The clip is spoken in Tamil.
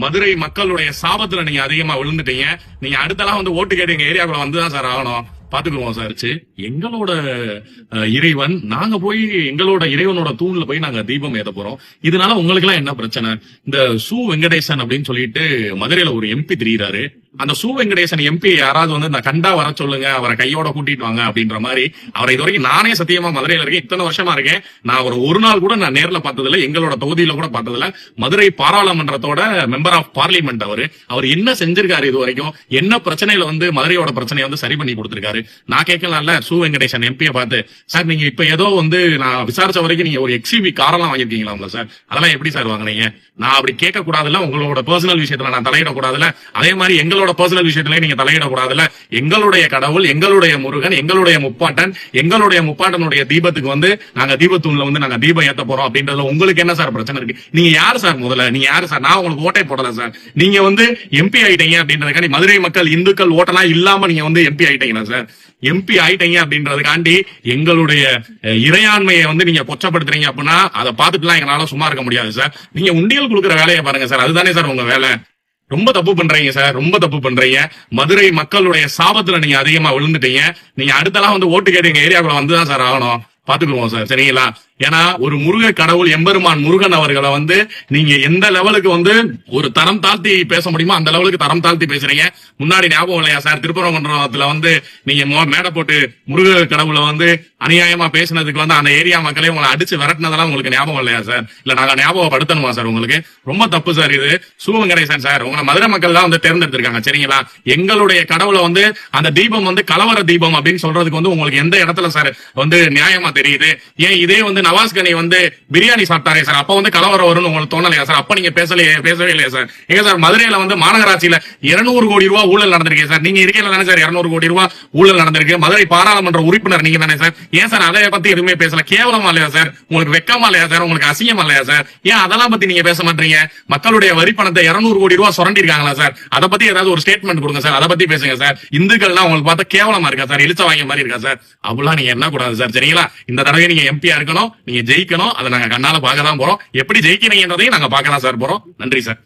மதுரை மக்களுடைய சாபத்துல நீங்க அதிகமா விழுந்துட்டீங்க. நீங்க அடுத்தலாம் வந்து ஓட்டு கேட்டு எங்க ஏரியாக்குள்ள வந்துதான் சார் ஆகணும். பாத்துக்குவோம் சார். எங்களோட இறைவன், நாங்க போய் எங்களோட இறைவனோட தூண்ல போய் நாங்க தீபம் ஏத்த போறோம். இதனால உங்களுக்கு எல்லாம் என்ன பிரச்சனை? இந்த சு வெங்கடேசன் அப்படின்னு சொல்லிட்டு மதுரையில ஒரு எம்பி திரியிறாரு. அந்த சு வெங்கடேசன் எம்பி யாராவது வந்து இந்த கண்டா வர சொல்லுங்க, அவரை கையோட கூட்டிட்டு வாங்க அப்படின்ற மாதிரி. அவரை இது வரைக்கும் நானே சத்தியமா மதுரையில இருக்கேன், இத்தனை வருஷமா இருக்கேன், நான் ஒரு நாள் கூட நான் நேர்ல பார்த்ததில்ல, எங்களோட தொகுதியில கூட பார்த்ததில்ல. மதுரை பாராளுமன்றத்தோட மெம்பர் ஆஃப் பார்லிமெண்ட் அவர் என்ன செஞ்சிருக்காரு இது வரைக்கும்? என்ன பிரச்சனையில வந்து மதுரையோட பிரச்சனையை வந்து சரி பண்ணி கொடுத்திருக்காரு? நான் கேட்கலாம்ல சு வெங்கடேசன் எம்பியை பார்த்து, சார் நீங்க இப்ப ஏதோ வந்து நான் விசாரிச்ச வரைக்கும் நீங்க ஒரு எக்ஸிபி காரெல்லாம் வாங்கிருக்கீங்களா சார்? அதெல்லாம் எப்படி சார் வாங்கினீங்க? நான் அப்படி கேட்க கூடாதுல்ல, உங்களோட பர்சனல் விஷயத்துல நான் தலையிடக்கூடாதுல்ல, அதே மாதிரி எங்களோட பர்சனல் விஷயத்துல நீங்க தலையிடக்கூடாதுல்ல. எங்களுடைய கடவுள், எங்களுடைய முருகன், எங்களுடைய முப்பாட்டனுடைய தீபத்துக்கு வந்து நாங்க தீபத்தூண்ல வந்து நாங்க தீபம் ஏத்த போறோம் அப்படின்றதுல உங்களுக்கு என்ன சார் பிரச்சனை இருக்கு? நீங்க யாரு சார்? முதல்ல நீங்க யாரு சார்? நான் உங்களுக்கு ஓட்டை போடல சார். நீங்க வந்து எம்பி ஆயிட்டீங்க அப்படின்றதுக்காண்டி மதுரை மக்கள் இந்துக்கள் ஓட்டெல்லாம் இல்லாம நீங்க வந்து எம்பி ஆயிட்டீங்களா சார்? எம்பி ஆயிட்டீங்க அப்படின்றதுக்காண்டி எங்களுடைய இறையாண்மையை வந்து நீங்க கொச்சப்படுத்துறீங்க அப்படின்னா அதை பார்த்துட்டுலாம் எங்களால சும்மா இருக்க முடியாது சார். நீங்க உண்டியல் கொடுக்குற வேலையை பாருங்க சார், அதுதானே சார் உங்க வேலை. ரொம்ப தப்பு பண்றீங்க சார், ரொம்ப தப்பு பண்றீங்க. மதுரை மக்களுடைய சாபத்துல நீங்க அதிகமா விழுந்துட்டீங்க. நீங்க அடுத்தலாம் வந்து ஓட்டு கேட்டு எங்க ஏரியாக்குள்ள வந்துதான் சார் ஆகணும். பாத்துக்குவோம் சார், சரிங்களா? ஏன்னா ஒரு முருக கடவுள் எம்பெருமான் முருகன் அவர்களை வந்து நீங்க எந்த லெவலுக்கு வந்து ஒரு தரம் தாழ்த்தி பேச முடியுமோ அந்த லெவலுக்கு தரம் தாழ்த்தி பேசுறீங்க. முன்னாடி ஞாபகம் இல்லையா சார், திருப்பரங்குன்றத்துல வந்து நீங்க மேடை போட்டு முருக கடவுளை வந்து அநியாயமா பேசினதுக்கு வந்து அந்த ஏரியா மக்களே உங்களை அடிச்சு விரட்டினதெல்லாம் உங்களுக்கு ஞாபகம் இல்லையா சார்? இல்ல நாங்க ஞாபகப்படுத்தணுமா சார் உங்களுக்கு? ரொம்ப தப்பு சார் இது. சு வெங்கடேசன் சார், உங்களை மதுரை மக்கள் தான் வந்து தேர்ந்தெடுத்திருக்காங்க, சரிங்களா? எங்களுடைய கடவுளை வந்து அந்த தீபம் வந்து கலவர தீபம் அப்படின்னு சொல்றதுக்கு வந்து உங்களுக்கு எந்த இடத்துல சார் வந்து நியாயமா தெரியுது? ஏன் இதே வந்து நவாஸ் கனி வந்து பிரியாணி சாப்பிட்டாரே சார், அப்ப வந்து கலவரம் வரும்னு உங்களுக்கு தோணலையா சார்? அப்ப நீங்க பேசவே இல்லையா சார்? எங்க சார் மதுரையில வந்து மாநகராட்சியில 200 கோடி ரூபாய் ஊழல் நடந்திருக்கு சார். நீங்க இருக்கீங்க தானே சார்? 200 கோடி ரூபாய் ஊழல் நடந்திருக்கு. மதுரை பாராளுமன்ற உறுப்பினர் நீங்க தானே சார்? ஏன் சார் அதை பத்தி எதுவுமே பேசல? கேவலமா இல்லையா சார்? உங்களுக்கு வெக்கமா இல்லையா சார்? உங்களுக்கு அசிங்கமா இல்லையா சார்? ஏன் அதெல்லாம் பத்தி நீங்க பேச மாட்டீங்க? மக்களுடைய வரி பணத்தை 200 கோடி ரூபாய் சுரண்டி இருக்காங்களா சார்? அதை பத்தி ஏதாவது ஒரு ஸ்டேட்மெண்ட் கொடுங்க சார், அதை பத்தி பேசுங்க சார். இந்துக்கள்லாம் உங்களுக்கு பார்த்தா கேவலமா இருக்கா சார்? இழுச்ச வாங்கிய மாதிரி இருக்கா சார்? அப்படிலாம் நீங்க என்ன கூடாது சார், சரிங்களா? இந்த தடவை நீங்க எம்பியா இருக்கணும், நீங்க ஜெயிக்கணும். அதை நாங்க கண்ணால பார்க்க தான் போறோம். எப்படி ஜெயிக்கிறீங்கன்றதையும் நாங்க பார்க்க தான் சார் போறோம். நன்றி சார்.